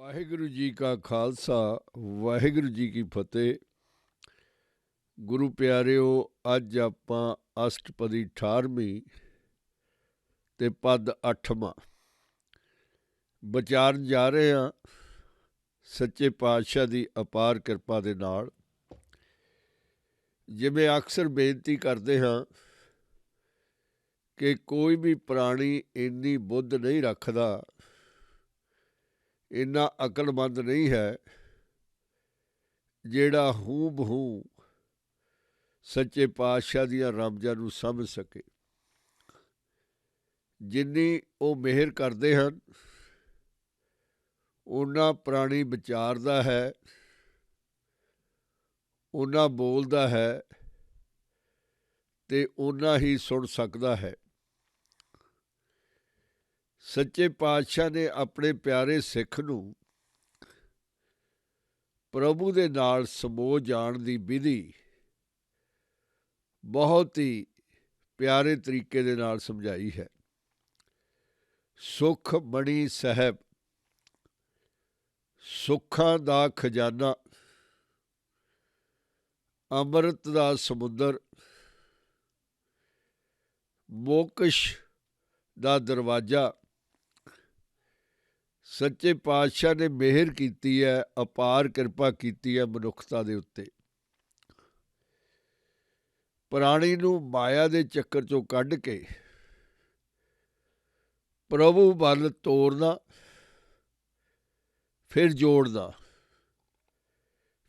ਵਾਹਿਗੁਰੂ ਜੀ ਕਾ ਖਾਲਸਾ ਵਾਹਿਗੁਰੂ ਜੀ ਕੀ ਫਤਿਹ। ਗੁਰੂ ਪਿਆਰਿਓ, ਅੱਜ ਆਪਾਂ ਅਸ਼ਟਪਦੀ 18ਵੀਂ ਤੇ ਪਦ 8ਵਾਂ ਵਿਚਾਰਨ ਜਾ ਰਹੇ ਹਾਂ। ਸੱਚੇ ਪਾਤਸ਼ਾਹ ਦੀ ਅਪਾਰ ਕਿਰਪਾ ਦੇ ਨਾਲ ਜਿਵੇਂ ਅਕਸਰ ਬੇਨਤੀ ਕਰਦੇ ਹਾਂ ਕਿ ਕੋਈ ਵੀ ਪ੍ਰਾਣੀ ਇੰਨੀ ਬੁੱਧ ਨਹੀਂ ਰੱਖਦਾ, ਇੰਨਾ ਅਕਲਮੰਦ ਨਹੀਂ ਹੈ ਜਿਹੜਾ ਹੂ ਬਹੂ ਸੱਚੇ ਪਾਤਸ਼ਾਹ ਦੀਆਂ ਰਮਜ਼ਾਂ ਨੂੰ ਸਮਝ ਸਕੇ। ਜਿੰਨੀ ਉਹ ਮਿਹਰ ਕਰਦੇ ਹਨ ਓਨਾ ਪ੍ਰਾਣੀ ਵਿਚਾਰਦਾ ਹੈ, ਓਨਾ ਬੋਲਦਾ ਹੈ ਤੇ ਓਨਾ ਹੀ ਸੁਣ ਸਕਦਾ ਹੈ। ਸੱਚੇ ਪਾਤਸ਼ਾਹ ਨੇ ਆਪਣੇ ਪਿਆਰੇ ਸਿੱਖ ਨੂੰ ਪ੍ਰਭੂ ਦੇ ਨਾਲ ਸਮੋ ਜਾਣ ਦੀ ਵਿਧੀ ਬਹੁਤ ਹੀ ਪਿਆਰੇ ਤਰੀਕੇ ਦੇ ਨਾਲ ਸਮਝਾਈ ਹੈ। ਸੁਖ ਮਣੀ ਸਾਹਿਬ, ਸੁੱਖਾਂ ਦਾ ਖਜ਼ਾਨਾ, ਅੰਮ੍ਰਿਤ ਦਾ ਸਮੁੰਦਰ, ਮੋਕਸ਼ ਦਾ ਦਰਵਾਜ਼ਾ। ਸੱਚੇ ਪਾਤਸ਼ਾਹ ਨੇ ਮਿਹਰ ਕੀਤੀ ਹੈ, ਅਪਾਰ ਕਿਰਪਾ ਕੀਤੀ ਹੈ ਮਨੁੱਖਤਾ ਦੇ ਉੱਤੇ। ਪ੍ਰਾਣੀ ਨੂੰ ਮਾਇਆ ਦੇ ਚੱਕਰ 'ਚੋਂ ਕੱਢ ਕੇ ਪ੍ਰਭੂ ਵੱਲ ਤੋਰਨਾ, ਫਿਰ ਜੋੜਨਾ,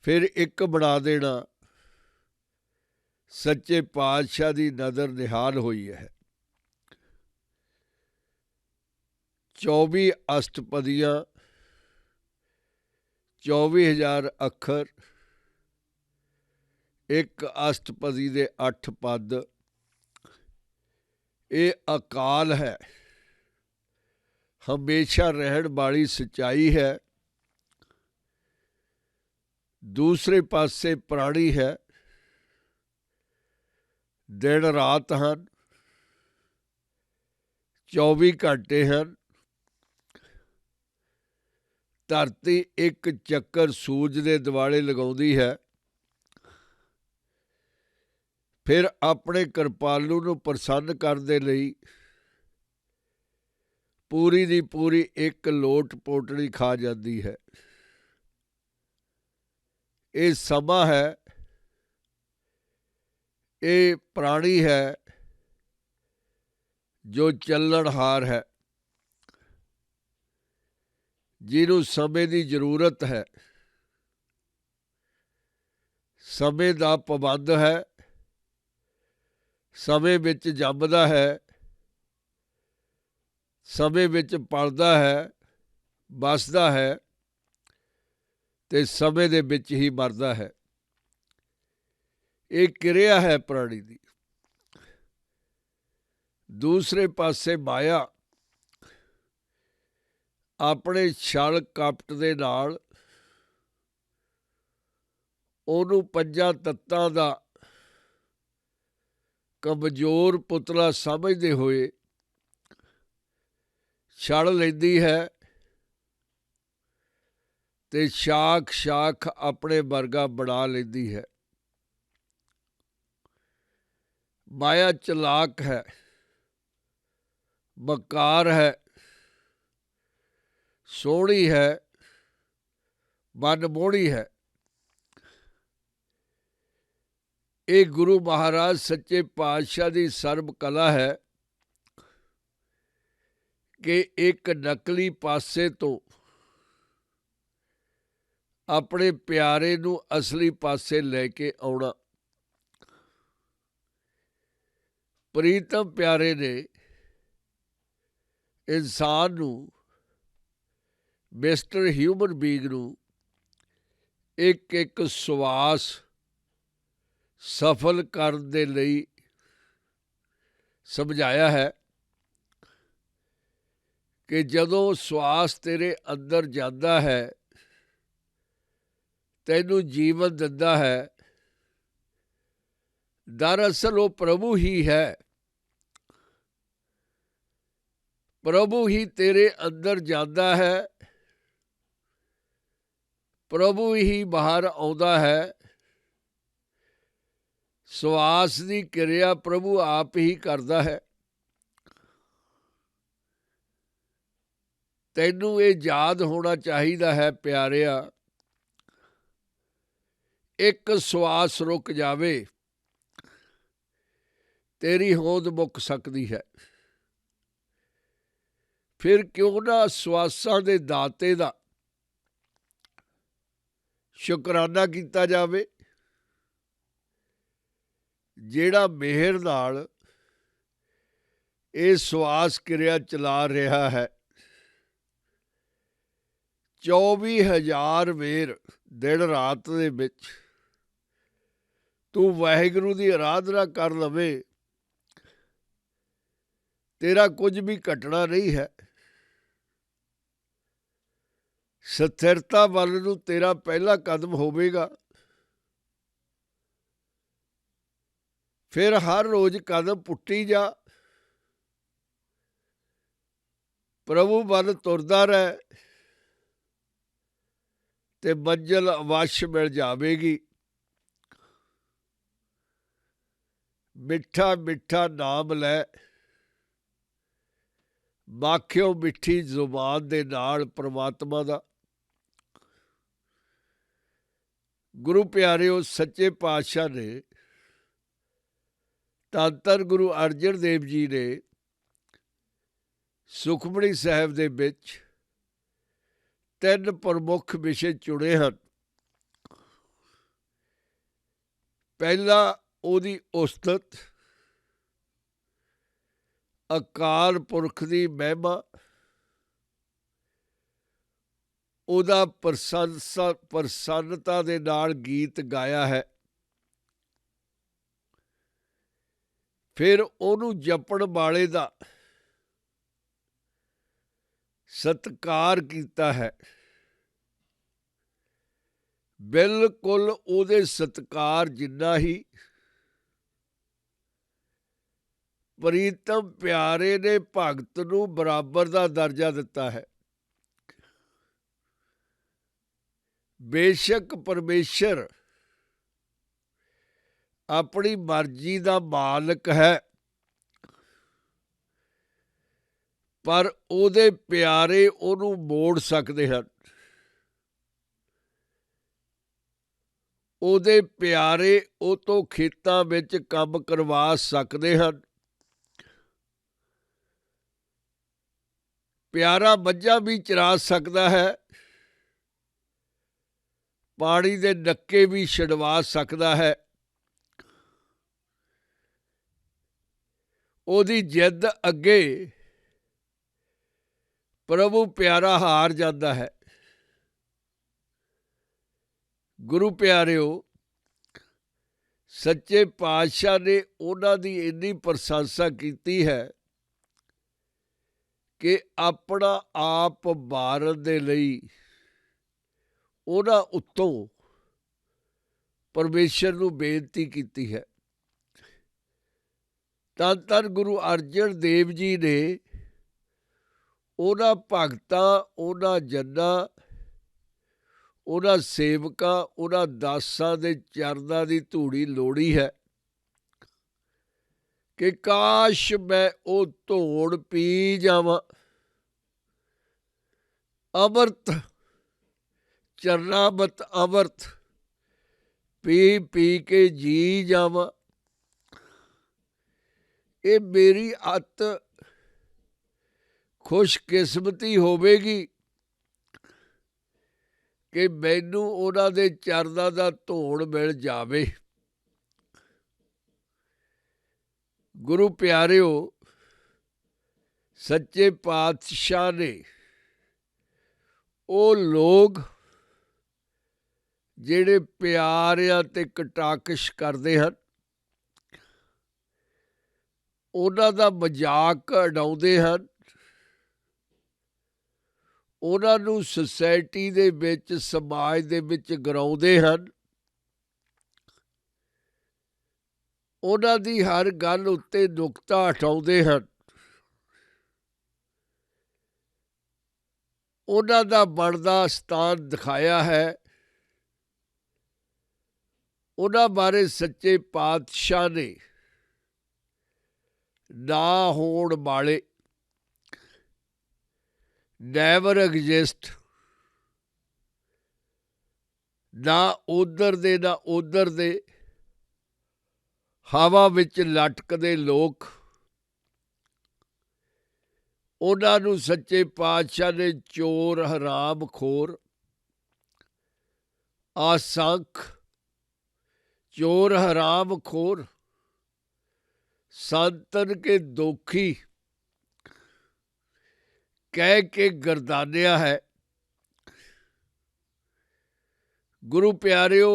ਫਿਰ ਇੱਕ ਬਣਾ ਦੇਣਾ। ਸੱਚੇ ਪਾਤਸ਼ਾਹ ਦੀ ਨਜ਼ਰ ਨਿਹਾਲ ਹੋਈ ਹੈ। 24 ਅਸ਼ਟਪਦੀਆਂ, 24,000 ਅੱਖਰ, ਇੱਕ ਅਸ਼ਟਪਦੀ ਦੇ 8 ਪਦ। ਇਹ ਅਕਾਲ ਹੈ, ਹਮੇਸ਼ਾ ਰਹਿਣ ਵਾਲੀ ਸੱਚਾਈ ਹੈ। ਦੂਸਰੇ ਪਾਸੇ ਪ੍ਰਾਣੀ ਹੈ, ਦਿਨ ਰਾਤ ਹਨ, 24 ਘੰਟੇ ਹਨ। ਧਰਤੀ ਇੱਕ ਚੱਕਰ ਸੂਰਜ ਦੇ ਦੁਆਲੇ ਲਗਾਉਂਦੀ ਹੈ, ਫਿਰ ਆਪਣੇ ਕਿਰਪਾਲੂ ਨੂੰ ਪ੍ਰਸੰਨ ਕਰਨ ਦੇ ਲਈ ਪੂਰੀ ਦੀ ਪੂਰੀ ਇੱਕ ਲੋਟ ਪੋਟੜੀ ਖਾ ਜਾਂਦੀ ਹੈ। ਇਹ ਸਮਾਂ ਹੈ, ਇਹ ਪ੍ਰਾਣੀ ਹੈ ਜੋ ਚੱਲਣਹਾਰ ਹੈ, ਜਿਹਨੂੰ ਸਮੇਂ ਦੀ ਜ਼ਰੂਰਤ ਹੈ। ਸਮੇਂ ਦਾ ਪਾਬੰਦ ਹੈ, ਸਮੇਂ ਵਿੱਚ ਜੰਮਦਾ ਹੈ, ਸਮੇਂ ਵਿੱਚ ਪਲਦਾ ਹੈ, ਵੱਸਦਾ ਹੈ ਤੇ ਸਮੇਂ ਦੇ ਵਿੱਚ ਹੀ ਮਰਦਾ ਹੈ। ਇਹ ਕਿਰਿਆ ਹੈ ਪ੍ਰਾਣੀ ਦੀ। ਦੂਸਰੇ ਪਾਸੇ ਮਾਇਆ ਆਪਣੇ ਛਲ ਕਪਟ ਦੇ ਨਾਲ ਉਹਨੂੰ 5 ਤੱਤਾਂ ਦਾ ਕਮਜ਼ੋਰ ਪੁਤਲਾ ਸਮਝਦੇ ਹੋਏ ਛਲ ਲੈਂਦੀ ਹੈ ਤੇ ਸ਼ਾਖ ਸ਼ਾਖ ਆਪਣੇ ਵਰਗਾ ਬਣਾ ਲੈਂਦੀ ਹੈ। ਮਾਇਆ ਚਲਾਕ ਹੈ, ਮਕਾਰ ਹੈ, ਸੋਹਣੀ ਹੈ, ਮਨਮੋਹਣੀ ਹੈ। ਇਹ ਗੁਰੂ ਮਹਾਰਾਜ ਸੱਚੇ ਪਾਤਸ਼ਾਹ ਦੀ ਸਰਬ ਕਲਾ ਹੈ ਕਿ ਇੱਕ ਨਕਲੀ ਪਾਸੇ ਤੋਂ ਆਪਣੇ ਪਿਆਰੇ ਨੂੰ ਅਸਲੀ ਪਾਸੇ ਲੈ ਕੇ ਆਉਣਾ। ਪ੍ਰੀਤਮ ਪਿਆਰੇ ਨੇ ਇਨਸਾਨ ਨੂੰ, ਮਿਸਟਰ ਹਿਊਮਨ ਬੀਇੰਗ ਨੂੰ ਇੱਕ ਇੱਕ ਸਵਾਸ ਸਫਲ ਕਰਨ ਦੇ ਲਈ ਸਮਝਾਇਆ ਹੈ ਕਿ ਜਦੋਂ ਸਵਾਸ ਤੇਰੇ ਅੰਦਰ ਜਾਂਦਾ ਹੈ, ਤੈਨੂੰ ਜੀਵਨ ਦਿੰਦਾ ਹੈ, ਦਰਅਸਲ ਉਹ ਪ੍ਰਭੂ ਹੀ ਹੈ। ਪ੍ਰਭੂ ਹੀ ਤੇਰੇ ਅੰਦਰ ਜਾਂਦਾ ਹੈ ਪ੍ਰਭੂ ਹੀ ਬਾਹਰ ਆਉਂਦਾ ਹੈ। ਸਵਾਸ ਦੀ ਕਿਰਿਆ ਪ੍ਰਭੂ ਆਪ ਹੀ ਕਰਦਾ ਹੈ। ਤੈਨੂੰ ਇਹ ਯਾਦ ਹੋਣਾ ਚਾਹੀਦਾ ਹੈ ਪਿਆਰਿਆ, ਇੱਕ ਸਵਾਸ ਰੁਕ ਜਾਵੇ ਤੇਰੀ ਹੋਂਦ ਮੁੱਕ ਸਕਦੀ ਹੈ। ਫਿਰ ਕਿਉਂ ਨਾ ਸਵਾਸਾਂ ਦੇ ਦਾਤੇ ਦਾ ਸ਼ੁਕਰਾਨਾ ਕੀਤਾ ਜਾਵੇ, ਜਿਹੜਾ ਮਿਹਰ ਨਾਲ ਇਹ ਸਵਾਸ ਕਿਰਿਆ ਚਲਾ ਰਿਹਾ ਹੈ। 24,000 ਵੇਰ ਦਿਨ ਰਾਤ ਦੇ ਵਿੱਚ ਤੂੰ ਵਾਹਿਗੁਰੂ ਦੀ ਆਰਾਧਨਾ ਕਰ ਲਵੇ, ਤੇਰਾ ਕੁਝ ਵੀ ਘਟਣਾ ਨਹੀਂ ਹੈ। ਸਥਿਰਤਾ ਵੱਲ ਨੂੰ ਤੇਰਾ ਪਹਿਲਾ ਕਦਮ ਹੋਵੇਗਾ। ਫਿਰ ਹਰ ਰੋਜ਼ ਕਦਮ ਪੁੱਟੀ ਜਾ, ਪ੍ਰਭੂ ਵੱਲ ਤੁਰਦਾ ਰਹਿ ਤੇ ਮੰਜ਼ਿਲ ਅਵੱਸ਼ ਮਿਲ ਜਾਵੇਗੀ। ਮਿੱਠਾ ਮਿੱਠਾ ਨਾਮ ਲੈ, ਮਾਖਿਓ ਮਿੱਠੀ ਜ਼ੁਬਾਨ ਦੇ ਨਾਲ ਪ੍ਰਮਾਤਮਾ ਦਾ। ਗੁਰੂ ਪਿਆਰਿਓ, ਸੱਚੇ ਪਾਤਸ਼ਾਹ ਨੇ, ਧੰਨ ਧੰਨ ਗੁਰੂ ਅਰਜਨ ਦੇਵ ਜੀ ਨੇ ਸੁਖਮਣੀ ਸਾਹਿਬ ਦੇ ਵਿੱਚ 3 ਪ੍ਰਮੁੱਖ ਵਿਸ਼ੇ ਚੁਣੇ ਹਨ। ਪਹਿਲਾ ਉਹਦੀ ਉਸਤਤ, ਅਕਾਲ ਪੁਰਖ ਦੀ ਮਹਿਮਾ, ਉਹਦਾ ਪ੍ਰਸੰਨਤਾ ਦੇ ਨਾਲ ਗੀਤ ਗਾਇਆ ਹੈ। ਫਿਰ ਉਹਨੂੰ ਜਪਣ ਵਾਲੇ ਦਾ ਸਤਿਕਾਰ ਕੀਤਾ ਹੈ। ਬਿਲਕੁਲ ਉਹਦੇ ਸਤਿਕਾਰ ਜਿੰਨਾ ਹੀ ਪ੍ਰੀਤਮ ਪਿਆਰੇ ਨੇ ਭਗਤ ਨੂੰ ਬਰਾਬਰ ਦਾ ਦਰਜਾ ਦਿੱਤਾ ਹੈ। ਬੇਸ਼ੱਕ ਪਰਮੇਸ਼ਰ ਆਪਣੀ ਮਰਜ਼ੀ ਦਾ ਮਾਲਕ ਹੈ, ਪਰ ਉਹਦੇ ਪਿਆਰੇ ਉਹਨੂੰ ਮੋੜ ਸਕਦੇ ਹਨ। ਉਹਦੇ ਪਿਆਰੇ ਉਹ ਤੋਂ ਖੇਤਾਂ ਵਿੱਚ ਕੰਮ ਕਰਵਾ ਸਕਦੇ ਹਨ। ਪਿਆਰਾ ਮੱਝਾਂ ਵੀ ਚਰਾ ਸਕਦਾ ਹੈ, ਪਾਣੀ ਦੇ ਨੱਕੇ ਵੀ ਛਡਵਾ ਸਕਦਾ ਹੈ। ਉਹਦੀ ਜਿੱਦ ਅੱਗੇ ਪ੍ਰਭੂ ਪਿਆਰਾ ਹਾਰ ਜਾਂਦਾ ਹੈ। ਗੁਰੂ ਪਿਆਰਿਓ, ਸੱਚੇ ਪਾਤਸ਼ਾਹ ਨੇ ਉਹਨਾਂ ਦੀ ਇੰਨੀ ਪ੍ਰਸ਼ੰਸਾ ਕੀਤੀ ਹੈ ਕਿ ਆਪਣਾ ਆਪ ਵਾਰਨ ਦੇ ਲਈ ਉਹਨਾਂ ਉੱਤੋਂ ਪਰਮੇਸ਼ਰ ਨੂੰ ਬੇਨਤੀ ਕੀਤੀ ਹੈ। ਧੰਨ ਧੰਨ ਗੁਰੂ ਅਰਜਨ ਦੇਵ ਜੀ ਨੇ ਉਹਨਾਂ ਭਗਤਾਂ, ਉਹਨਾਂ ਜਨਾਂ, ਉਹਨਾਂ ਸੇਵਕਾਂ, ਉਹਨਾਂ ਦਾਸਾਂ ਦੇ ਚਰਨਾਂ ਦੀ ਧੂੜੀ ਲੋੜੀ ਹੈ ਕਿ ਕਾਸ਼ ਮੈਂ ਉਹ ਧੂੜ ਪੀ ਜਾਵਾਂ, ਅੰਮ੍ਰਿਤ ਚਰਨਾਮਤ ਅੰਮ੍ਰਿਤ ਪੀ ਪੀ ਕੇ ਜੀ ਜਾਵਾਂ। ਇਹ ਮੇਰੀ ਅੱਤ ਖੁਸ਼ਕਿਸਮਤੀ ਹੋਵੇਗੀ ਕਿ ਮੈਨੂੰ ਉਹਨਾਂ ਦੇ ਚਰਨਾਂ ਦਾ ਧੂੜ ਮਿਲ ਜਾਵੇ। ਗੁਰੂ ਪਿਆਰਿਓ, ਸੱਚੇ ਪਾਤਸ਼ਾਹ ਨੇ ਉਹ ਲੋਕ ਜਿਹੜੇ ਪਿਆਰਿਆਂ ਤੇ ਕਟਾਕਸ਼ ਕਰਦੇ ਹਨ, ਉਹਨਾਂ ਦਾ ਮਜ਼ਾਕ ਉਡਾਉਂਦੇ ਹਨ, ਉਹਨਾਂ ਨੂੰ ਸੁਸਾਇਟੀ ਦੇ ਵਿੱਚ, ਸਮਾਜ ਦੇ ਵਿੱਚ ਗਿਰਾਉਂਦੇ ਹਨ, ਉਹਨਾਂ ਦੀ ਹਰ ਗੱਲ ਉੱਤੇ ਨੁਕਤਾ ਹਟਾਉਂਦੇ ਹਨ, ਉਹਨਾਂ ਦਾ ਬਣਦਾ ਸਥਾਨ ਦਿਖਾਇਆ ਹੈ ਉਹਨਾਂ ਬਾਰੇ ਸੱਚੇ ਪਾਤਸ਼ਾਹ ਨੇ ਨਾ ਹੋਣ ਵਾਲੇ, ਨੈਵਰ ਐਗਜ਼ਿਸਟ, ਨਾ ਉਧਰ ਦੇ ਨਾ ਉਧਰ ਦੇ, ਹਵਾ ਵਿੱਚ ਲਟਕਦੇ ਲੋਕ, ਉਹਨਾਂ ਨੂੰ ਸੱਚੇ ਪਾਤਸ਼ਾਹ ਨੇ ਚੋਰ, ਹਰਾਮ ਖੋਰ, ਆਸੰਖ, चोर हराम खोर, संतन के दोखी कह के गर्दानिया है। गुरु प्यारिओ,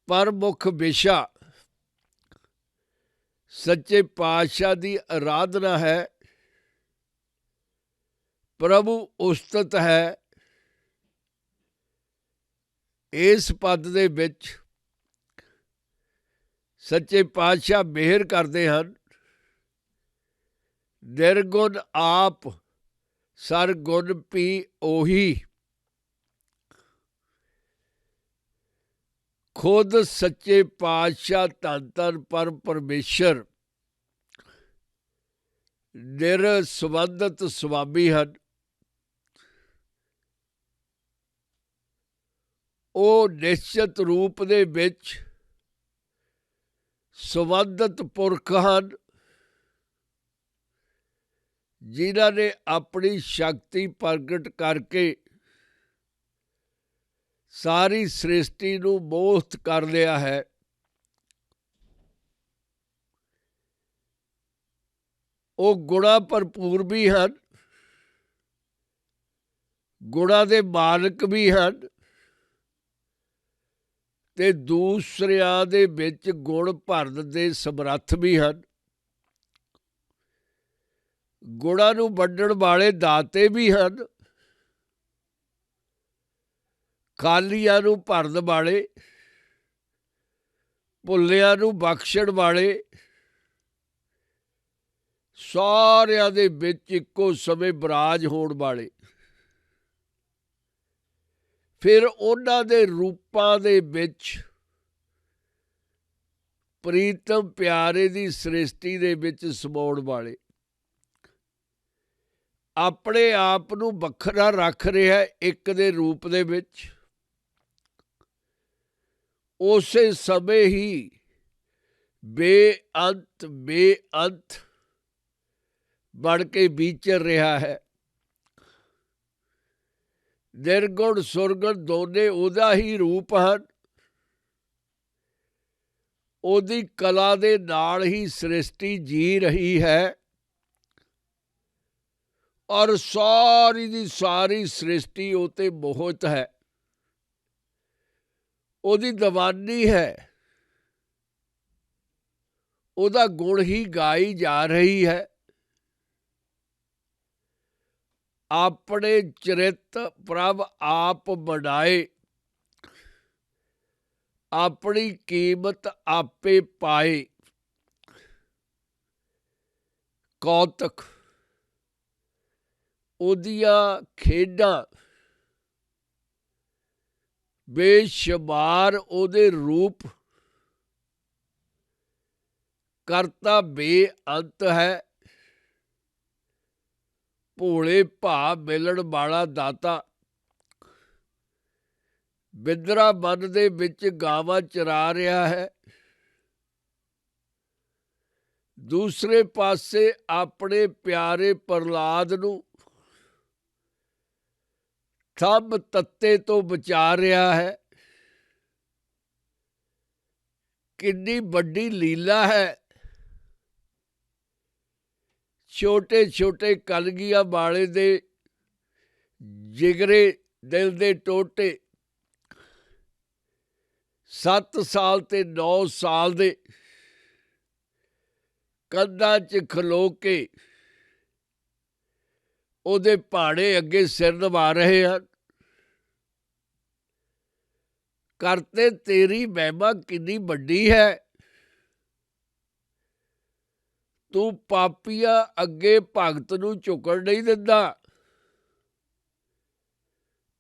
परमुख विशा सच्चे पातशाह की आराधना है, प्रभु उस्तत है। इस पद दे विच सच्चे पातशाह मेहर करते हैं। निर्गुण आप सरगुण पी ओही, खुद सच्चे पातशाह धन धन पर परमेश्वर निरसंबंधित स्वामी हैं। ਉਹ ਨਿਸ਼ਚਿਤ ਰੂਪ ਦੇ ਵਿੱਚ ਸੰਬੰਧਿਤ ਪੁਰਖ ਹਨ, ਜਿਨ੍ਹਾਂ ਨੇ ਆਪਣੀ ਸ਼ਕਤੀ ਪ੍ਰਗਟ ਕਰਕੇ ਸਾਰੀ ਸ੍ਰਿਸ਼ਟੀ ਨੂੰ ਮੋਹਿਤ ਕਰ ਲਿਆ ਹੈ। ਉਹ ਗੁਣਾ ਭਰਪੂਰ ਵੀ ਹਨ, ਗੁਣਾਂ ਦੇ ਮਾਲਕ ਵੀ ਹਨ, ਤੇ ਦੂਸਰਿਆਂ ਦੇ ਵਿੱਚ ਗੁਣ ਭਰਨ ਦੇ ਸਮਰੱਥ ਵੀ ਹਨ। ਗੁਣਾਂ ਨੂੰ ਵੰਡਣ ਵਾਲੇ ਦਾਤੇ ਵੀ ਹਨ, ਖਾਲੀਆਂ ਨੂੰ ਭਰਨ ਵਾਲੇ, ਭੁੱਲਿਆਂ ਨੂੰ ਬਖਸ਼ਣ ਵਾਲੇ, ਸਾਰਿਆਂ ਦੇ ਵਿੱਚ ਇੱਕੋ ਸਮੇਂ ਬਿਰਾਜ ਹੋਣ ਵਾਲੇ। ਫਿਰ ਉਹਨਾਂ ਦੇ ਰੂਪਾਂ ਦੇ ਵਿੱਚ ਪ੍ਰੀਤਮ ਪਿਆਰੇ ਦੀ ਸ੍ਰਿਸ਼ਟੀ ਦੇ ਵਿੱਚ ਸਮਾਉਣ ਵਾਲੇ, ਆਪਣੇ ਆਪ ਨੂੰ ਵੱਖਰਾ ਰੱਖ ਰਿਹਾ ਇੱਕ ਦੇ ਰੂਪ ਦੇ ਵਿੱਚ, ਉਸੇ ਸਮੇਂ ਹੀ ਬੇਅੰਤ ਬਣ ਕੇ ਵਿਚਰ ਰਿਹਾ ਹੈ। ਨਿਰਗੁਣ ਸੁਰਗੁਣ ਦੋਨੇ ਉਹਦਾ ਹੀ ਰੂਪ ਹਨ। ਉਹਦੀ ਕਲਾ ਦੇ ਨਾਲ ਹੀ ਸ੍ਰਿਸ਼ਟੀ ਜੀ ਰਹੀ ਹੈ, ਔਰ ਸਾਰੀ ਦੀ ਸਾਰੀ ਸ੍ਰਿਸ਼ਟੀ ਉਹ 'ਤੇ ਮੋਹਿਤ ਹੈ। ਉਹਦੀ ਦੀਵਾਨੀ ਹੈ, ਉਹਦਾ ਗੁਣ ਹੀ ਗਾਈ ਜਾ ਰਹੀ ਹੈ। ਆਪਣੇ ਚਰਿਤ ਪ੍ਰਭ ਆਪ ਬਣਾਏ, ਆਪਣੀ ਕੀਮਤ ਆਪੇ ਪਾਏ। ਕੌਤਕ ਉਹਦੀਆਂ ਖੇਡਾਂ, ਬੇਸ਼ੁਮਾਰ ਉਹਦੇ ਰੂਪ, ਕਰਤਾ ਬੇਅੰਤ ਹੈ। ਭੋਲੇ ਭਾਅ ਮਿਲਣ ਵਾਲਾ ਦਾਤਾ, ਬਿੰਦਰਾ ਬਨ ਦੇ ਵਿੱਚ ਗਾਵਾਂ ਚਰਾ ਰਿਹਾ ਹੈ। ਦੂਸਰੇ ਪਾਸੇ ਆਪਣੇ ਪਿਆਰੇ ਪ੍ਰਹਲਾਦ ਨੂੰ ਥੰਮ ਤੱਤੇ ਤੋਂ ਬਚਾ ਰਿਹਾ ਹੈ। ਕਿੰਨੀ ਵੱਡੀ ਲੀਲਾ ਹੈ। ਛੋਟੇ ਛੋਟੇ ਕਲਗੀਆਂ ਵਾਲੇ ਦੇ ਜਿਗਰੇ ਦਿਲ ਦੇ ਟੋਟੇ, 7 ਸਾਲ ਤੇ 9 ਸਾਲ ਦੇ ਕੰਧਾਂ 'ਚ ਖਲੋ ਕੇ ਉਹਦੇ ਭਾਣੇ ਅੱਗੇ ਸਿਰ ਨਿਭਾ ਰਹੇ ਹਨ। ਕਰਤੇ ਤੇਰੀ ਮਹਿਮਾ ਕਿੰਨੀ ਵੱਡੀ ਹੈ। ਤੂੰ ਪਾਪੀਆਂ ਅੱਗੇ ਭਗਤ ਨੂੰ ਝੁਕਣ ਨਹੀਂ ਦਿੰਦਾ,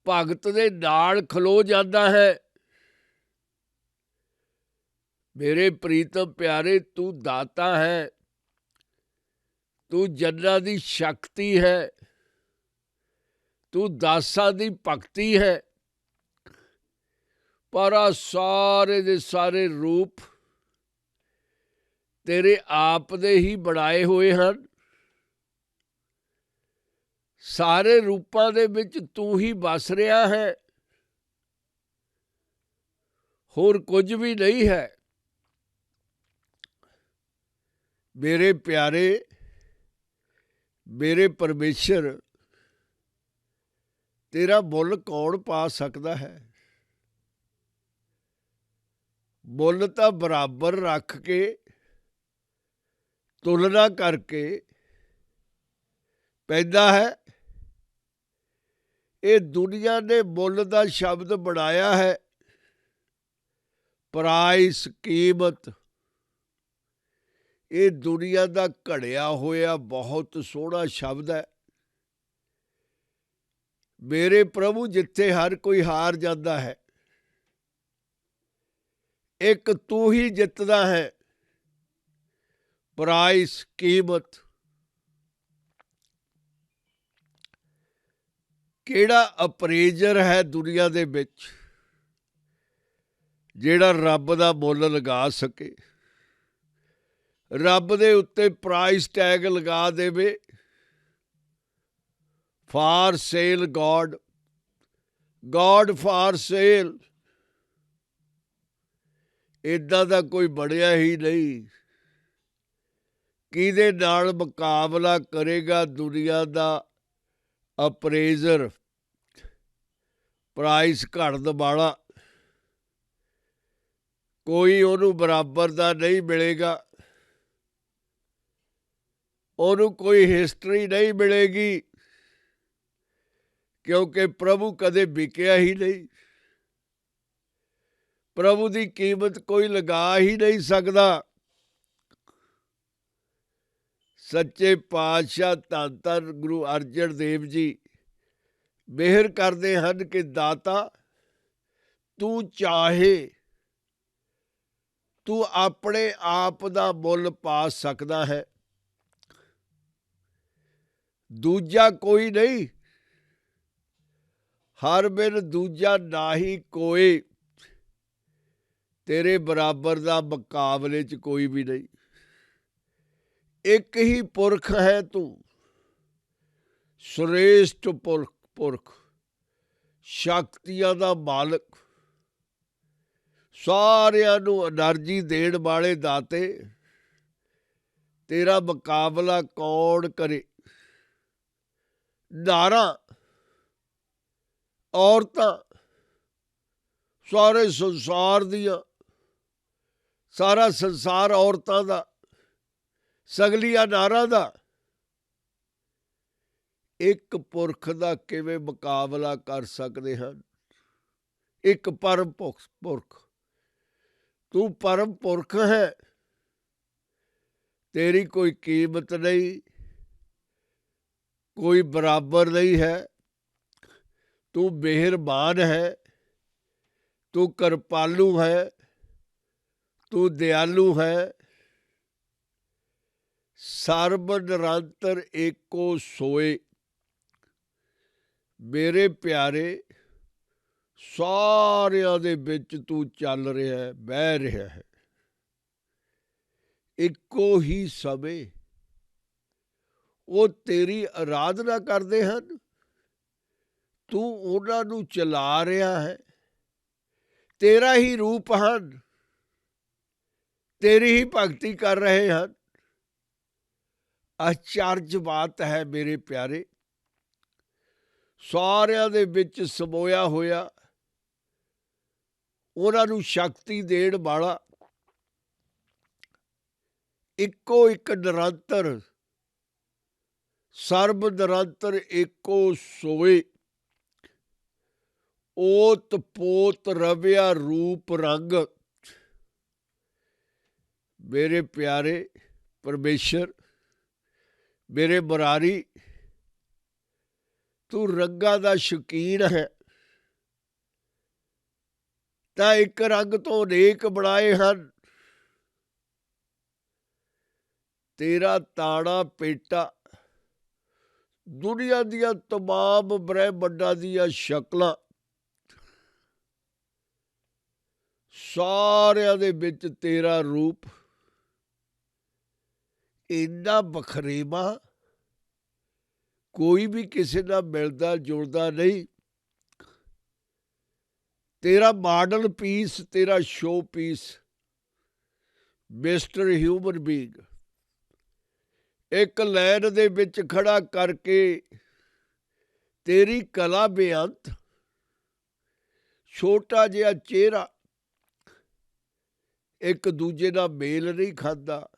ਭਗਤ ਦੇ ਨਾਲ ਖਲੋ ਜਾਂਦਾ ਹੈ। मेरे प्रीतम प्यारे, तू दाता है, तू जन्ना दी शक्ति है, तू दासा दी भगती है। पर आ सारे दे सारे रूप तेरे आप दे ही बनाए हुए ਹਨ। ਸਾਰੇ ਰੂਪਾਂ ਦੇ ਵਿੱਚ ਤੂੰ ਹੀ ਵਸ ਰਿਹਾ ਹੈ, ਹੋਰ ਕੁਝ ਵੀ ਨਹੀਂ ਹੈ। ਮੇਰੇ ਪਿਆਰੇ, ਮੇਰੇ ਪਰਮੇਸ਼ਰ, ਤੇਰਾ ਮੁੱਲ ਕੌਣ ਪਾ ਸਕਦਾ ਹੈ? ਮੁੱਲ ਤਾਂ ਬਰਾਬਰ ਰੱਖ ਕੇ, ਤੁਲਨਾ ਕਰਕੇ ਪੈਂਦਾ ਹੈ। ਇਹ ਦੁਨੀਆ ਨੇ ਮੁੱਲ ਦਾ ਸ਼ਬਦ ਬਣਾਇਆ ਹੈ, ਪ੍ਰਾਈਸ, ਕੀਮਤ। ਇਹ ਦੁਨੀਆ ਦਾ ਘੜਿਆ ਹੋਇਆ ਬਹੁਤ ਸੋਹਣਾ ਸ਼ਬਦ ਹੈ। ਮੇਰੇ ਪ੍ਰਭੂ, ਜਿੱਥੇ ਹਰ ਕੋਈ ਹਾਰ ਜਾਂਦਾ ਹੈ, ਇੱਕ ਤੂੰ ਹੀ ਜਿੱਤਦਾ ਹੈ। ਪ੍ਰਾਈਸ, ਕੀਮਤ। ਕਿਹੜਾ ਅਪਰੇਜ਼ਰ ਹੈ ਦੁਨੀਆ ਦੇ ਵਿੱਚ ਜਿਹੜਾ ਰੱਬ ਦਾ ਮੁੱਲ ਲਗਾ ਸਕੇ, ਰੱਬ ਦੇ ਉੱਤੇ ਪ੍ਰਾਈਸ ਟੈਗ ਲਗਾ ਦੇਵੇ? For sale god, god for sale. ਇੱਦਾਂ ਦਾ ਕੋਈ ਬਣਿਆ ਹੀ ਨਹੀਂ। ਕਿਹਦੇ ਨਾਲ ਮੁਕਾਬਲਾ ਕਰੇਗਾ ਦੁਨੀਆ ਦਾ ਅਪਰੇਜ਼ਰ, ਪ੍ਰਾਈਸ ਘੜਨ ਵਾਲਾ? ਕੋਈ ਉਹਨੂੰ ਬਰਾਬਰ ਦਾ ਨਹੀਂ ਮਿਲੇਗਾ। ਉਹਨੂੰ ਕੋਈ ਹਿਸਟਰੀ ਨਹੀਂ ਮਿਲੇਗੀ, ਕਿਉਂਕਿ ਪ੍ਰਭੂ ਕਦੇ ਵਿਕਿਆ ਹੀ ਨਹੀਂ। ਪ੍ਰਭੂ ਦੀ ਕੀਮਤ ਕੋਈ ਲਗਾ ਹੀ ਨਹੀਂ ਸਕਦਾ। ਸੱਚੇ ਪਾਤਸ਼ਾਹ ਧੰਨ ਧੰਨ ਗੁਰੂ ਅਰਜਨ ਦੇਵ ਜੀ ਮਿਹਰ ਕਰਦੇ ਹਨ ਕਿ ਦਾਤਾ, ਤੂੰ ਚਾਹੇ ਤੂੰ ਆਪਣੇ ਆਪ ਦਾ ਮੁੱਲ ਪਾ ਸਕਦਾ ਹੈ, ਦੂਜਾ ਕੋਈ ਨਹੀਂ। ਹਰ ਬਿਨ ਦੂਜਾ ਨਾਹੀ ਕੋਏ, ਤੇਰੇ ਬਰਾਬਰ ਦਾ ਮੁਕਾਬਲੇ 'ਚ ਕੋਈ ਵੀ ਨਹੀਂ। ਇੱਕ ਹੀ ਪੁਰਖ ਹੈ ਤੂੰ, ਸ੍ਰੇਸ਼ਟ ਪੁਰਖ, ਸ਼ਕਤੀਆਂ ਦਾ ਮਾਲਕ, ਸਾਰਿਆਂ ਨੂੰ એનર્ਜੀ ਦੇਣ ਵਾਲੇ ਦਾਤੇ। ਤੇਰਾ ਮੁਕਾਬਲਾ ਕੌਣ ਕਰੇ? ਨਾਰਾਂ, ਔਰਤਾਂ, ਸਾਰੇ ਸੰਸਾਰ ਦੀਆਂ, ਸਾਰਾ ਸੰਸਾਰ ਔਰਤਾਂ ਦਾ, ਸਗਲੀਆਂ ਨਾਰਾਂ ਦਾ। ਇੱਕ ਪੁਰਖ ਦਾ ਕਿਵੇਂ ਮੁਕਾਬਲਾ ਕਰ ਸਕਦੇ ਹਨ? ਇੱਕ ਪਰਮ ਪੁਰਖ। ਤੂੰ ਪਰਮ ਪੁਰਖ ਹੈ, ਤੇਰੀ ਕੋਈ ਕੀਮਤ ਨਹੀਂ, ਕੋਈ ਬਰਾਬਰ ਨਹੀਂ ਹੈ। ਤੂੰ ਮਿਹਰਬਾਨ ਹੈ, ਤੂੰ ਕਿਰਪਾਲੂ ਹੈ, ਤੂੰ ਦਿਆਲੂ ਹੈ। ਸਰਬ ਨਿਰੰਤਰ ਏਕੋ ਸੋਏ। ਮੇਰੇ ਪਿਆਰੇ, ਸਾਰਿਆਂ ਦੇ ਵਿੱਚ ਤੂੰ ਚੱਲ ਰਿਹਾ ਹੈ, ਬਹਿ ਰਿਹਾ ਹੈ। ਇੱਕੋ ਹੀ ਸਮੇਂ ਉਹ ਤੇਰੀ ਆਰਾਧਨਾ ਕਰਦੇ ਹਨ, ਤੂੰ ਉਹਨਾਂ ਨੂੰ ਚਲਾ ਰਿਹਾ ਹੈ। ਤੇਰਾ ਹੀ ਰੂਪ ਹਨ, ਤੇਰੀ ਹੀ ਭਗਤੀ ਕਰ ਰਹੇ ਹਨ। ਆਚਰਜ ਬਾਤ ਹੈ ਮੇਰੇ ਪਿਆਰੇ। ਸਾਰਿਆਂ ਦੇ ਵਿੱਚ ਸਮੋਇਆ ਹੋਇਆ, ਉਹਨਾਂ ਨੂੰ ਸ਼ਕਤੀ ਦੇਣ ਵਾਲਾ ਇੱਕੋ ਇੱਕ ਨਿਰੰਤਰ, ਸਰਬ ਨਿਰੰਤਰ ਏਕੋ ਸੋਏ। ਓਤ ਪੋਤ ਰਵਿਆ ਰੂਪ ਰੰਗ। ਮੇਰੇ ਪਿਆਰੇ ਪਰਮੇਸ਼ਰ, ਮੇਰੇ ਮੁਰਾਰੀ, ਤੂੰ ਰੰਗਾਂ ਦਾ ਸ਼ੌਕੀਨ ਹੈ। ਤਾਂ ਇੱਕ ਰੰਗ ਤੋਂ ਅਨੇਕ ਬਣਾਏ ਹਨ। ਤੇਰਾ ਤਾਣਾ ਪੇਟਾ ਦੁਨੀਆ ਦੀਆਂ ਤਮਾਮ ਬ੍ਰਹਿਮੰਡਾਂ ਦੀਆਂ ਸ਼ਕਲਾਂ ਸਾਰਿਆਂ ਦੇ ਵਿੱਚ ਤੇਰਾ ਰੂਪ ਇੰਨਾ ਵਖਰੇਵਾ, ਕੋਈ ਵੀ ਕਿਸੇ ਨਾਲ ਮਿਲਦਾ ਜੁਲਦਾ ਨਹੀਂ। ਤੇਰਾ ਮਾਡਲ ਪੀਸ, ਤੇਰਾ show piece, mister human being, ਇੱਕ ਲਾਈਨ ਦੇ ਵਿੱਚ ਖੜਾ ਕਰਕੇ ਤੇਰੀ ਕਲਾ ਬੇਅੰਤ, ਛੋਟਾ ਜਿਹਾ ਚਿਹਰਾ, ਇੱਕ ਦੂਜੇ ਨਾਲ ਮੇਲ ਨਹੀਂ ਖਾਂਦਾ।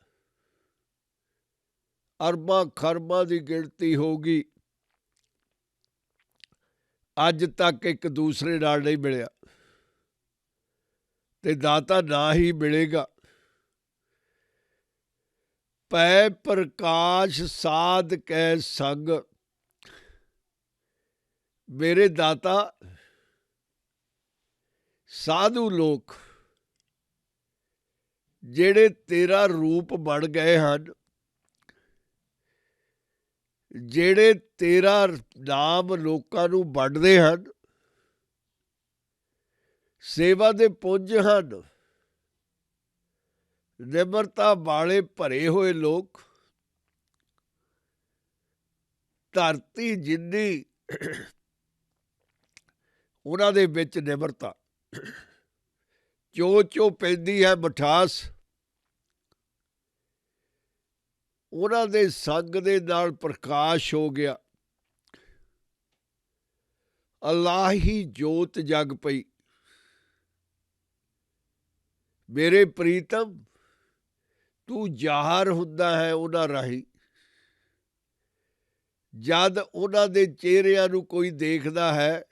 ਅਰਬਾਂ ਖਰਬਾਂ ਦੀ ਗਿਣਤੀ ਹੋਊਗੀ, ਅੱਜ ਤੱਕ ਇੱਕ ਦੂਸਰੇ ਨਾਲ ਨਹੀਂ ਮਿਲਿਆ, ਤੇ ਦਾਤਾ ਨਾ ਹੀ ਮਿਲੇਗਾ। ਪੈ ਪ੍ਰਕਾਸ਼ ਸਾਧ ਕੈ ਸੰਗ, ਮੇਰੇ ਦਾਤਾ ਸਾਧੂ ਲੋਕ ਜਿਹੜੇ ਤੇਰਾ ਰੂਪ ਬਣ ਗਏ ਹਨ, ਜਿਹੜੇ ਤੇਰਾ ਨਾਮ ਲੋਕਾਂ ਨੂੰ ਵੰਡਦੇ ਹਨ, ਸੇਵਾ ਦੇ ਪੁੰਜ ਹਨ, ਨਿਮਰਤਾ ਵਾਲੇ ਭਰੇ ਹੋਏ ਲੋਕ, ਧਰਤੀ ਜਿੰਨੀ ਉਹਨਾਂ ਦੇ ਵਿੱਚ ਨਿਮਰਤਾ, ਚੋ ਪੈਂਦੀ ਹੈ ਮਿਠਾਸ, ਉਹਨਾਂ ਦੇ ਸੰਗ ਦੇ ਨਾਲ ਪ੍ਰਕਾਸ਼ ਹੋ ਗਿਆ। ਅਲਾਹੀ ਜੋਤ ਜਗ ਪਈ। ਮੇਰੇ ਪ੍ਰੀਤਮ, ਤੂੰ ਜ਼ਾਹਰ ਹੁੰਦਾ ਹੈ ਉਹਨਾਂ ਰਾਹੀਂ। ਜਦ ਉਹਨਾਂ ਦੇ ਚਿਹਰਿਆਂ ਨੂੰ ਕੋਈ ਦੇਖਦਾ ਹੈ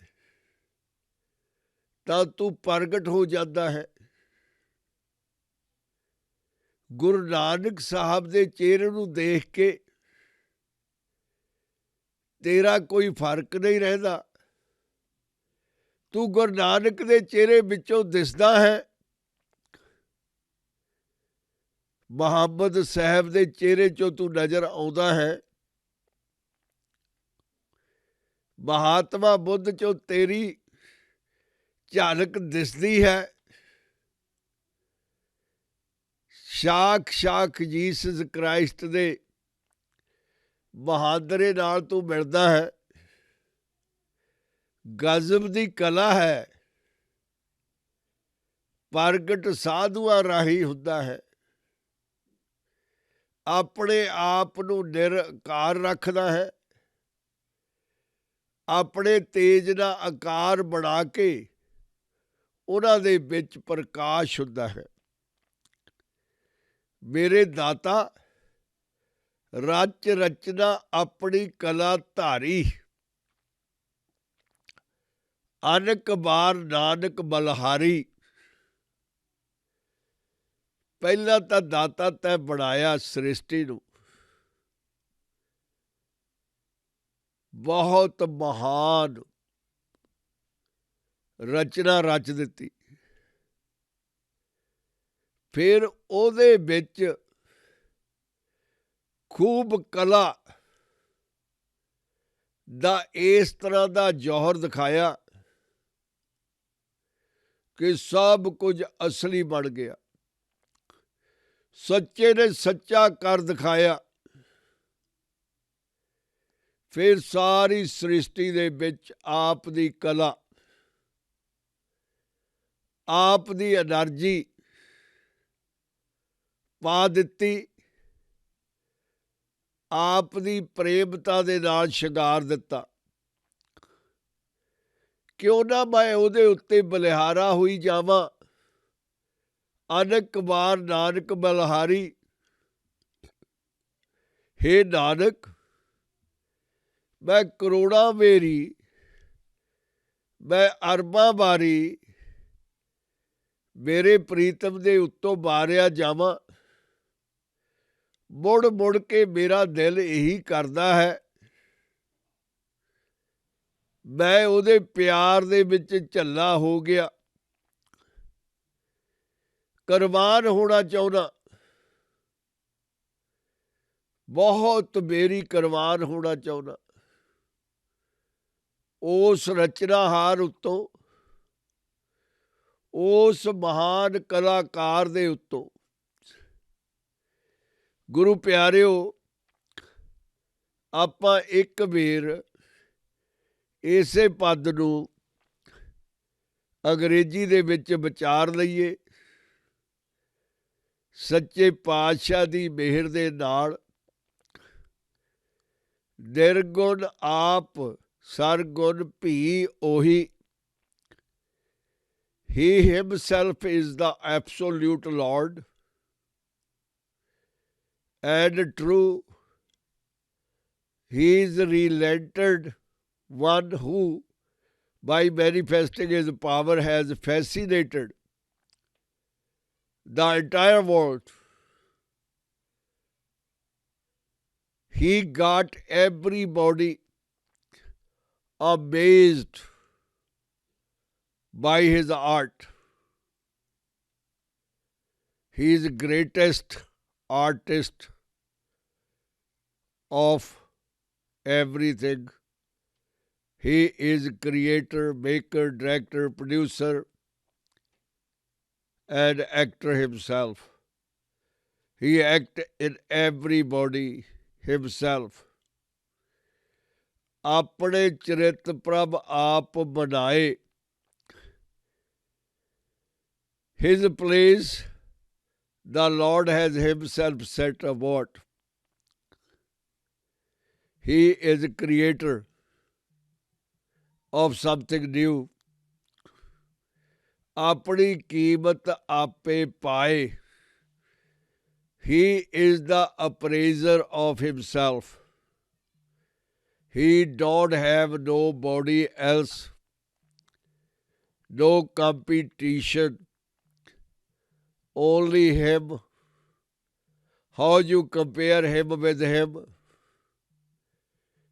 ਤਾਂ ਤੂੰ ਪ੍ਰਗਟ ਹੋ ਜਾਂਦਾ ਹੈ। ਗੁਰੂ ਨਾਨਕ ਸਾਹਿਬ ਦੇ ਚਿਹਰੇ ਨੂੰ ਦੇਖ ਕੇ ਤੇਰਾ ਕੋਈ ਫਰਕ ਨਹੀਂ ਰਹਿੰਦਾ। ਤੂੰ ਗੁਰੂ ਨਾਨਕ ਦੇ ਚਿਹਰੇ ਵਿੱਚੋਂ ਦਿਸਦਾ ਹੈ, ਮੁਹੰਮਦ ਸਾਹਿਬ ਦੇ ਚਿਹਰੇ 'ਚੋਂ ਤੂੰ ਨਜ਼ਰ ਆਉਂਦਾ ਹੈ, ਮਹਾਤਮਾ ਬੁੱਧ 'ਚੋਂ ਤੇਰੀ ਝਲਕ ਦਿਸਦੀ ਹੈ। ਸਾਖ ਜੀਸਸ ਕ੍ਰਾਈਸਟ ਦੇ ਮੁਹਾਂਦਰੇ ਨਾਲ ਤੂੰ ਮਿਲਦਾ ਹੈ। ਗਜ਼ਬ ਦੀ ਕਲਾ ਹੈ, ਪ੍ਰਗਟ ਸਾਧੂਆਂ ਰਾਹੀਂ ਹੁੰਦਾ ਹੈ। ਆਪਣੇ ਆਪ ਨੂੰ ਨਿਰਕਾਰ ਰੱਖਦਾ ਹੈ, ਆਪਣੇ ਤੇਜ ਦਾ ਆਕਾਰ ਬਣਾ ਕੇ ਉਹਨਾਂ ਦੇ ਵਿੱਚ ਪ੍ਰਕਾਸ਼ ਹੁੰਦਾ ਹੈ। ਮੇਰੇ ਦਾਤਾ, ਰਚ ਰਚਨਾ ਆਪਣੀ ਕਲਾ ਧਾਰੀ, ਅਨਕ ਬਾਰ ਨਾਨਕ ਬਲਹਾਰੀ। ਪਹਿਲਾਂ ਤਾਂ ਦਾਤਾ ਤੈਂ ਬਣਾਇਆ ਸ੍ਰਿਸ਼ਟੀ ਨੂੰ, ਬਹੁਤ ਮਹਾਨ ਰਚਨਾ ਰਚ ਦਿੱਤੀ। ਫਿਰ ਉਹਦੇ ਵਿੱਚ ਖੂਬ ਕਲਾ ਦਾ ਇਸ ਤਰ੍ਹਾਂ ਦਾ ਜੌਹਰ ਦਿਖਾਇਆ ਕਿ ਸਭ ਕੁਝ ਅਸਲੀ ਬਣ ਗਿਆ। ਸੱਚੇ ਨੇ ਸੱਚਾ ਕਰ ਦਿਖਾਇਆ। ਫਿਰ ਸਾਰੀ ਸ੍ਰਿਸ਼ਟੀ ਦੇ ਵਿੱਚ ਆਪ ਦੀ ਕਲਾ, ਆਪ ਦੀ ਐਨਰਜੀ ਪਾ ਦਿੱਤੀ, ਆਪ ਦੀ ਪ੍ਰੇਮਤਾ ਦੇ ਨਾਲ ਸ਼ਿੰਗਾਰ ਦਿੱਤਾ। ਕਿਉਂ ਨਾ ਮੈਂ ਉਹਦੇ ਉੱਤੇ ਬਲਿਹਾਰਾ ਹੋਈ ਜਾਵਾਂ। ਅਨਕ ਵਾਰ ਨਾਨਕ ਬਲਹਾਰੀ। ਹੇ ਨਾਨਕ, ਮੈਂ ਕਰੋੜਾਂ ਮੇਰੀ, ਮੈਂ ਅਰਬਾਂ ਵਾਰੀ ਮੇਰੇ ਪ੍ਰੀਤਮ ਦੇ ਉੱਤੋਂ ਬਾਰਿਆ ਜਾਵਾਂ। ਮੁੜ ਮੁੜ ਕੇ ਮੇਰਾ ਦਿਲ ਇਹੀ ਕਰਦਾ ਹੈ, ਮੈਂ ਉਹਦੇ ਪਿਆਰ ਦੇ ਵਿੱਚ ਝੱਲਾ ਹੋ ਗਿਆ, ਕੁਰਬਾਨ ਹੋਣਾ ਚਾਹੁੰਦਾ। बहुत मेरी कुर्बान होना चाहुंदा। उस रचनाहार उत्तों, उस महान कलाकार दे उत्तों गुरु प्यारिओ ਆਪਾਂ ਇੱਕ ਵੇਰ ਇਸੇ ਪਦ ਨੂੰ ਅੰਗਰੇਜ਼ੀ ਦੇ ਵਿੱਚ ਵਿਚਾਰ ਲਈਏ। ਸੱਚੇ ਪਾਤਸ਼ਾਹ ਦੀ ਮਿਹਰ ਦੇ ਨਾਲ ਨਿਰਗੁਣ ਆਪ ਸਰਗੁਣ ਭੀ ਉਹੀ। He himself is the absolute Lord and true. He is relented one who, by manifesting his power, has fascinated the entire world. He got everybody amazed by his art. He is the greatest artist of everything. He is creator, maker, director, producer, and actor himself. He acts in everybody himself. ਆਪਣੇ ਚਰਿਤ ਪ੍ਰਭ ਆਪ ਬਣਾਏ। His place the Lord has himself set apart. He is a creator of something new. ਆਪਣੀ ਕੀਮਤ ਆਪੇ ਪਾਏ। He is the appraiser of himself. He don't have nobody else, no competition, only him. How you compare him with him?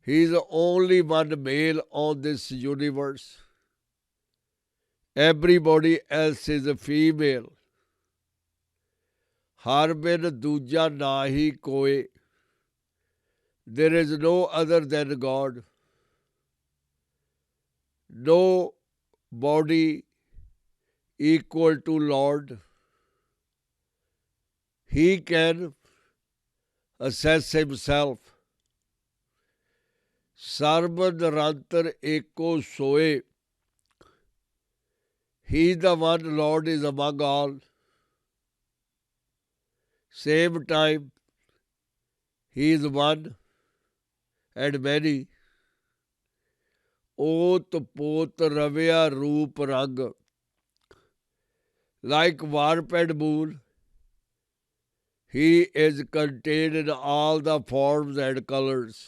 He is the only one male on this universe. Everybody else is a female. ਹਰ ਬਿਨ ਦੂਜਾ ਨਾ ਹੀ ਕੋਏ। There is no other than God. No body equal to Lord. He can assess himself. ਸਰਬ ਨਿਰੰਤਰ ਏਕੋ ਸੋਏ। He the one Lord is among all. Same time, he is one and many. ਓਤ ਪੋਤ ਰਵਿਆ ਰੂਪ ਰੰਗ। Like warp and moon, he is contained in all the forms and colors.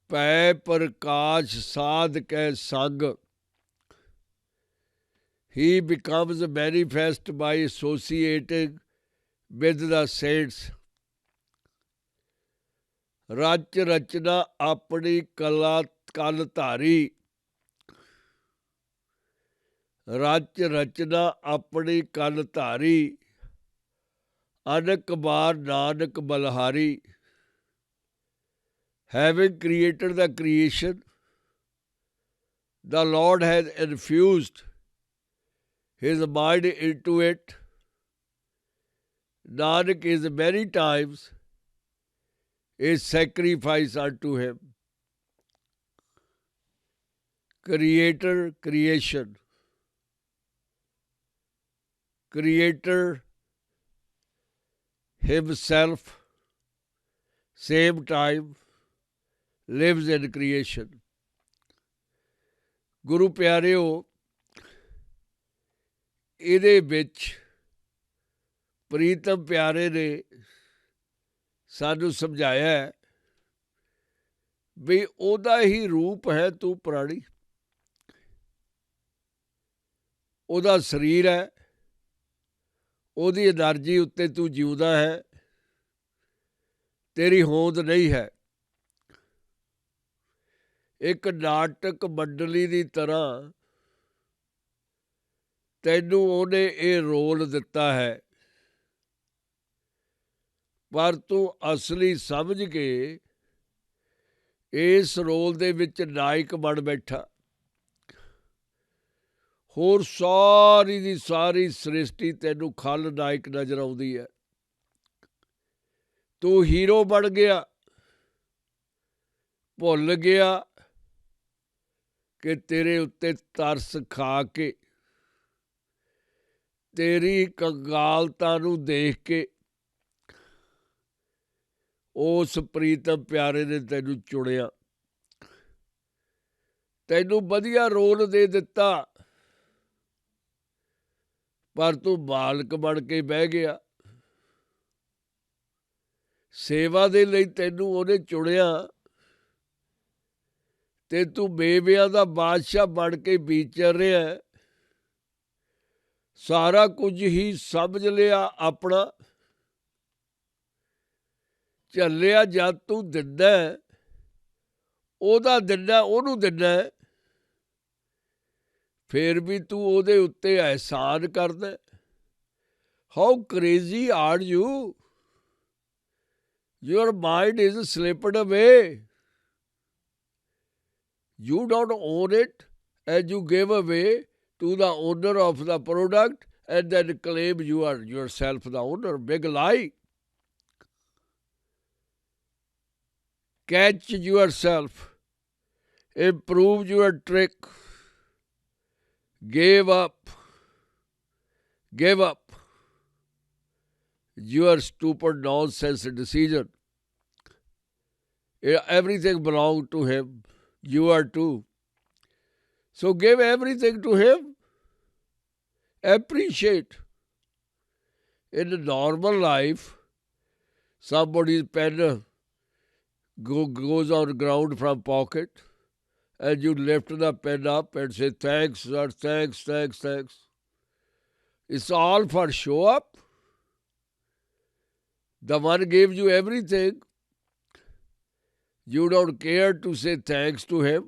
ਭੈ ਪ੍ਰਕਾਸ਼ ਸਾਧ ਕੈ ਸੰਗ। He becomes manifest by associating with the saints. ਰਚ ਰਚਨਾ ਆਪਣੀ ਕਲਾ ਕਲ ਧਾਰੀ। ਰਚ ਰਚਨਾ ਆਪਣੀ ਕਲ ਧਾਰੀ। ਅਨਕ ਬਾਰ Nanak ਬਲਹਾਰੀ। Having created the creation, the Lord has infused his mind into it. Nanak is many times a sacrifice unto him. Creator, creation. Creator himself, same time, lives in creation. ਗੁਰੂ ਪਿਆਰਿਓ, ਇਹਦੇ ਵਿੱਚ ਪ੍ਰੀਤਮ ਪਿਆਰੇ ਨੇ ਸਾਨੂੰ ਸਮਝਾਇਆ ਵੀ ਉਹਦਾ ਹੀ ਰੂਪ ਹੈ ਤੂੰ ਪ੍ਰਾਣੀ। ਉਹਦਾ ਸਰੀਰ ਹੈ, ਉਹਦੀ એનર્ਜੀ ਉੱਤੇ ਤੂੰ ਜਿਉਂਦਾ ਹੈ, ਤੇਰੀ ਹੋਂਦ ਨਹੀਂ ਹੈ। ਇੱਕ ਨਾਟਕ ਮੰਡਲੀ ਦੀ ਤਰ੍ਹਾਂ ਤੈਨੂੰ ਉਹਨੇ ਇਹ ਰੋਲ ਦਿੱਤਾ ਹੈ। ਪਰ ਤੂੰ ਅਸਲੀ ਸਮਝ ਕੇ ਇਸ ਰੋਲ ਦੇ ਵਿੱਚ ਨਾਇਕ ਬਣ ਬੈਠਾ। ਹੋਰ ਸਾਰੀ ਦੀ ਸਾਰੀ ਸ੍ਰਿਸ਼ਟੀ ਤੈਨੂੰ ਖਲਨਾਇਕ ਨਜ਼ਰ ਆਉਂਦੀ ਹੈ। ਤੂੰ ਹੀਰੋ ਬਣ ਗਿਆ, ਭੁੱਲ ਗਿਆ ਕਿ ਤੇਰੇ ਉੱਤੇ ਤਰਸ ਖਾ ਕੇ, ਤੇਰੀ ਕੰਗਾਲਤਾ ਨੂੰ ਦੇਖ ਕੇ ਉਸ ਪ੍ਰੀਤਮ ਪਿਆਰੇ ਨੇ ਤੈਨੂੰ ਚੁਣਿਆ, ਤੈਨੂੰ ਵਧੀਆ ਰੋਲ ਦੇ ਦਿੱਤਾ, ਪਰ ਤੂੰ ਮਾਲਕ ਬਣ ਕੇ ਬਹਿ ਗਿਆ। ਸੇਵਾ ਦੇ ਲਈ ਤੈਨੂੰ ਉਹਨੇ ਚੁਣਿਆ ਤੇ ਤੂੰ ਬੇਬਿਆਂ ਦਾ ਬਾਦਸ਼ਾਹ ਬਣ ਕੇ ਵਿਚਰ ਰਿਹਾ। ਸਾਰਾ ਕੁਝ ਹੀ ਸਮਝ ਲਿਆ ਆਪਣਾ, ਝੱਲਿਆ ਜਦ ਤੂੰ ਦਿੰਦਾ, ਉਹਦਾ ਦਿੰਦਾ, ਉਹਨੂੰ ਦਿੰਦਾ, ਫਿਰ ਵੀ ਤੂੰ ਉਹਦੇ ਉੱਤੇ ਅਹਿਸਾਨ ਕਰਦਾ। How crazy are you? Your mind is slipped away. You don't own it, and you give away to the owner of the product and then claim you are yourself the owner. Big lie. Catch yourself. Improve your trick. Give up. Give up your stupid nonsense decision. Everything belongs to him. You are too. So give everything to him. Appreciate. In normal life, somebody's pen goes on ground from pocket, and you lift the pen up and say, thanks, sir, thanks, thanks, thanks. It's all for show up. The one gave you everything. You don't care to say thanks to him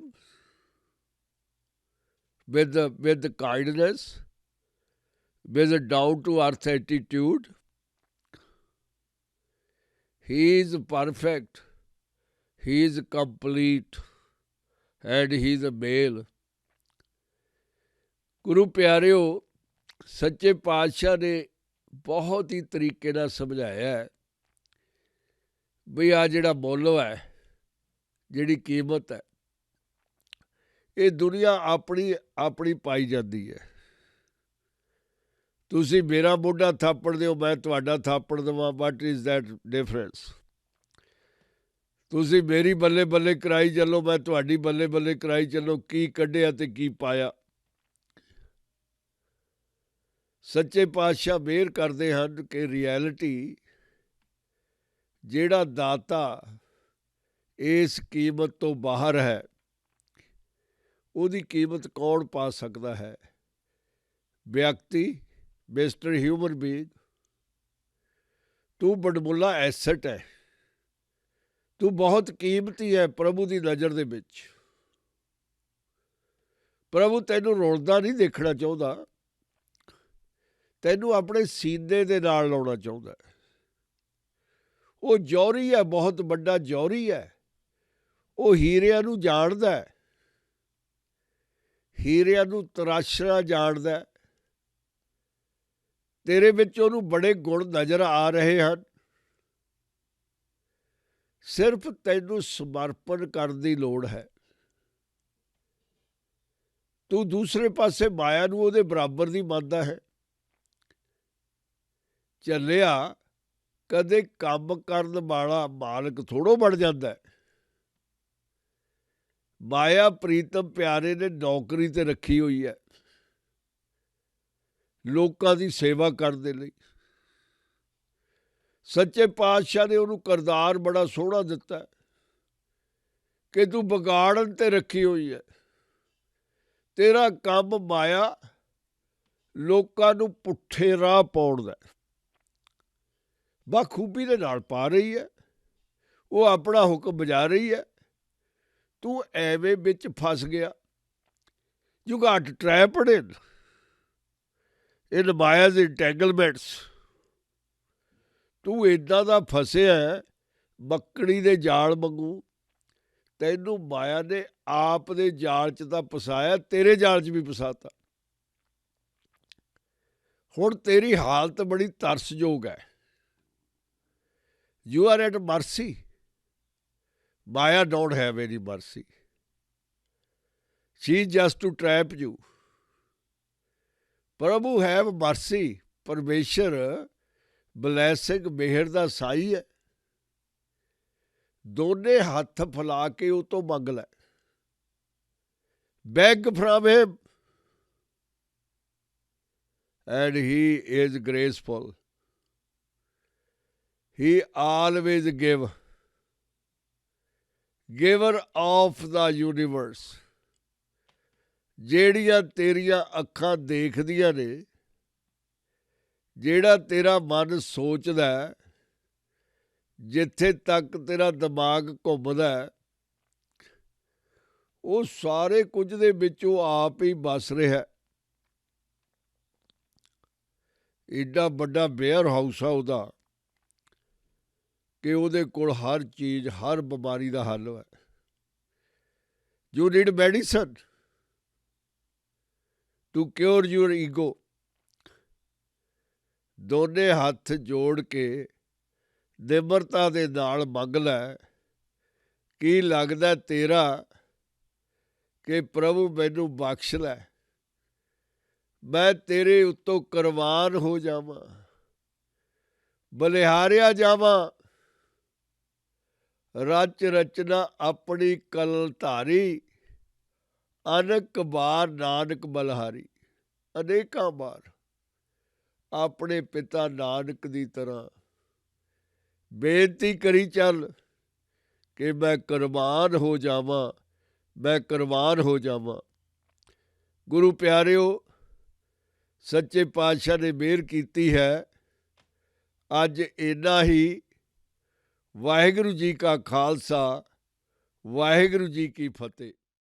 with the kindness, with a down-to-earth attitude. He is perfect. He is complete. And he is a male. ਗੁਰੂ ਪਿਆਰਿਓ, ਸੱਚੇ ਪਾਤਸ਼ਾਹ ਨੇ ਬਹੁਤ ਹੀ ਤਰੀਕੇ ਨਾਲ ਸਮਝਾਇਆ ਹੈ ਵੀ ਆ ਜਿਹੜਾ ਮੁੱਲ ਹੈ, ਜਿਹੜੀ ਕੀਮਤ ਹੈ, ਇਹ ਦੁਨੀਆ ਆਪਣੀ ਆਪਣੀ ਪਾਈ ਜਾਂਦੀ ਹੈ। ਤੁਸੀਂ ਮੇਰਾ ਮੋਢਾ ਥਾਪੜ ਦਿਓ, ਮੈਂ ਤੁਹਾਡਾ ਥਾਪੜ ਦੇਵਾਂ, ਵਾਟ ਇਜ਼ ਦੈਟ ਡਿਫਰੈਂਸ? ਤੁਸੀਂ ਮੇਰੀ ਬੱਲੇ ਬੱਲੇ ਕਰਾਈ ਚੱਲੋ, ਮੈਂ ਤੁਹਾਡੀ ਬੱਲੇ ਬੱਲੇ ਕਰਾਈ ਚੱਲੋ, ਕੀ ਕੱਢਿਆ ਤੇ ਕੀ ਪਾਇਆ? ਸੱਚੇ ਪਾਤਸ਼ਾਹ ਮਿਹਰ ਕਰਦੇ ਹਨ ਕਿ ਰਿਐਲਿਟੀ ਜਿਹੜਾ ਦਾਤਾ ਇਸ ਕੀਮਤ ਤੋਂ ਬਾਹਰ ਹੈ, ਉਹਦੀ ਕੀਮਤ ਕੌਣ ਪਾ ਸਕਦਾ ਹੈ? ਵਿਅਕਤੀ, ਮਿਸਟਰ ਹਿਊਮਨ ਬੀਇੰਗ। ਤੂੰ ਬੜਮੁੱਲਾ ਐਸਟ ਹੈ, ਤੂੰ ਬਹੁਤ ਕੀਮਤੀ ਹੈ ਪ੍ਰਭੂ ਦੀ ਨਜ਼ਰ ਦੇ ਵਿੱਚ। ਪ੍ਰਭੂ ਤੈਨੂੰ ਰੋਲਦਾ ਨਹੀਂ ਦੇਖਣਾ ਚਾਹੁੰਦਾ, ਤੈਨੂੰ ਆਪਣੇ ਸੀਨੇ ਦੇ ਨਾਲ ਲਾਉਣਾ ਚਾਹੁੰਦਾ। ਉਹ ਜੌਹਰੀ ਹੈ, ਬਹੁਤ ਵੱਡਾ ਜੌਹਰੀ ਹੈ। ਉਹ ਹੀਰਿਆਂ ਨੂੰ ਜਾਣਦਾ, ਹੀਰਿਆਂ ਨੂੰ ਤਰਾਸ਼ਣਾ ਜਾਣਦਾ। ਤੇਰੇ ਵਿੱਚ ਉਹਨੂੰ ਬੜੇ ਗੁਣ ਨਜ਼ਰ ਆ ਰਹੇ ਹਨ। ਸਿਰਫ ਤੈਨੂੰ ਸਮਰਪਣ ਕਰਨ ਦੀ ਲੋੜ ਹੈ। ਤੂੰ ਦੂਸਰੇ ਪਾਸੇ ਮਾਇਆ ਨੂੰ ਉਹਦੇ ਬਰਾਬਰ ਦੀ ਮੰਨਦਾ ਹੈ। ਚੱਲਿਆ ਕਦੇ ਕੰਮ ਕਰਨ ਵਾਲਾ ਮਾਲਕ ਥੋੜ੍ਹੋ ਬਣ ਜਾਂਦਾ। ਮਾਇਆ ਪ੍ਰੀਤਮ ਪਿਆਰੇ ਨੇ ਨੌਕਰੀ ਤੇ ਰੱਖੀ ਹੋਈ ਹੈ ਲੋਕਾਂ ਦੀ ਸੇਵਾ ਕਰਨ ਦੇ ਲਈ। ਸੱਚੇ ਪਾਤਸ਼ਾਹ ਨੇ ਉਹਨੂੰ ਕਿਰਦਾਰ ਬੜਾ ਸੋਹਣਾ ਦਿੱਤਾ ਕਿ ਤੂੰ ਵਿਗਾੜਨ ਤੇ ਰੱਖੀ ਹੋਈ ਹੈ। ਤੇਰਾ ਕੰਮ ਮਾਇਆ ਲੋਕਾਂ ਨੂੰ ਪੁੱਠੇ ਰਾਹ ਪਾਉਣ ਦਾ। ਬਾਖੂਬੀ ਦੇ ਨਾਲ ਪਾ ਰਹੀ ਹੈ, ਉਹ ਆਪਣਾ ਹੁਕਮ ਬਜਾ ਰਹੀ ਹੈ। ਤੂੰ ਐਵੇਂ ਵਿੱਚ ਫਸ ਗਿਆ। You got trapped in Maya's entanglements. ਤੂੰ ਏਦਾਂ ਦਾ ਫਸਿਆ ਹੈ, ਬੱਕੜੀ ਦੇ ਜਾਲ ਵਾਂਗੂ। ਤੈਨੂੰ ਮਾਇਆ ਨੇ ਆਪ ਦੇ ਜਾਲ 'ਚ ਤਾਂ ਫਸਾਇਆ, ਤੇਰੇ ਜਾਲ 'ਚ ਵੀ ਫਸਾਤਾ। ਹੁਣ ਤੇਰੀ ਹਾਲਤ ਬੜੀ ਤਰਸਯੋਗ ਹੈ। You are at mercy. Maya don't have any mercy. She just to trap you. ਪ੍ਰਭੂ ਹੈਵ ਮਰਸੀ। ਪਰਮੇਸ਼ਰ ਬਲੈਸਿੰਗ ਮਿਹਰ ਦਾ ਸਾਈ ਹੈ। ਦੋਨੇ ਹੱਥ ਫੈਲਾ ਕੇ ਉਹ ਤੋਂ ਮੰਗ ਲੈ। Beg from him and he is graceful. He always giver of the universe. ਜਿਹੜੀਆਂ ਤੇਰੀਆਂ ਅੱਖਾਂ ਦੇਖਦੀਆਂ ਨੇ, ਜਿਹੜਾ ਤੇਰਾ ਮਨ ਸੋਚਦਾ, ਜਿੱਥੇ ਤੱਕ ਤੇਰਾ ਦਿਮਾਗ ਘੁੰਮਦਾ, ਉਹ ਸਾਰੇ ਕੁਝ ਦੇ ਵਿੱਚ ਉਹ ਆਪ ਹੀ ਵਸ ਰਿਹਾ। ਏਡਾ ਵੱਡਾ ਵੇਅਰ ਹਾਊਸ ਆ ਉਹਦਾ ਕਿ ਉਹਦੇ ਕੋਲ ਹਰ ਚੀਜ਼, ਹਰ ਬਿਮਾਰੀ ਦਾ ਹੱਲ ਹੈ। You need medicine to cure your ego. ਦੋਨੇ ਹੱਥ ਜੋੜ ਕੇ ਨਿਮਰਤਾ ਦੇ ਨਾਲ ਮੰਗ ਲੈ। ਕੀ ਲੱਗਦਾ ਤੇਰਾ ਕਿ ਪ੍ਰਭੂ ਮੈਨੂੰ ਬਖਸ਼ ਲੈ, ਮੈਂ ਤੇਰੇ ਉੱਤੋਂ ਕੁਰਬਾਨ ਹੋ ਜਾਵਾਂ, ਬਲਿਹਾਰਿਆ ਜਾਵਾਂ। ਰਚ ਰਚਨਾ ਆਪਣੀ ਕਲ ਧਾਰੀ, ਅਨਕ ਬਾਰ ਨਾਨਕ ਬਲਿਹਾਰੀ। ਅਨੇਕਾਂ ਵਾਰ ਆਪਣੇ ਪਿਤਾ ਨਾਨਕ ਦੀ ਤਰ੍ਹਾਂ ਬੇਨਤੀ ਕਰੀ ਚੱਲ ਕਿ ਮੈਂ ਕੁਰਬਾਨ ਹੋ ਜਾਵਾਂ, ਮੈਂ ਕੁਰਬਾਨ ਹੋ ਜਾਵਾਂ। ਗੁਰੂ ਪਿਆਰਿਓ, ਸੱਚੇ ਪਾਤਸ਼ਾਹ ਨੇ ਮਿਹਰ ਕੀਤੀ ਹੈ। ਅੱਜ ਇੰਨਾ ਹੀ। ਵਾਹਿਗੁਰੂ ਜੀ ਕਾ ਖਾਲਸਾ, ਵਾਹਿਗੁਰੂ ਜੀ ਕੀ ਫਤਿਹ।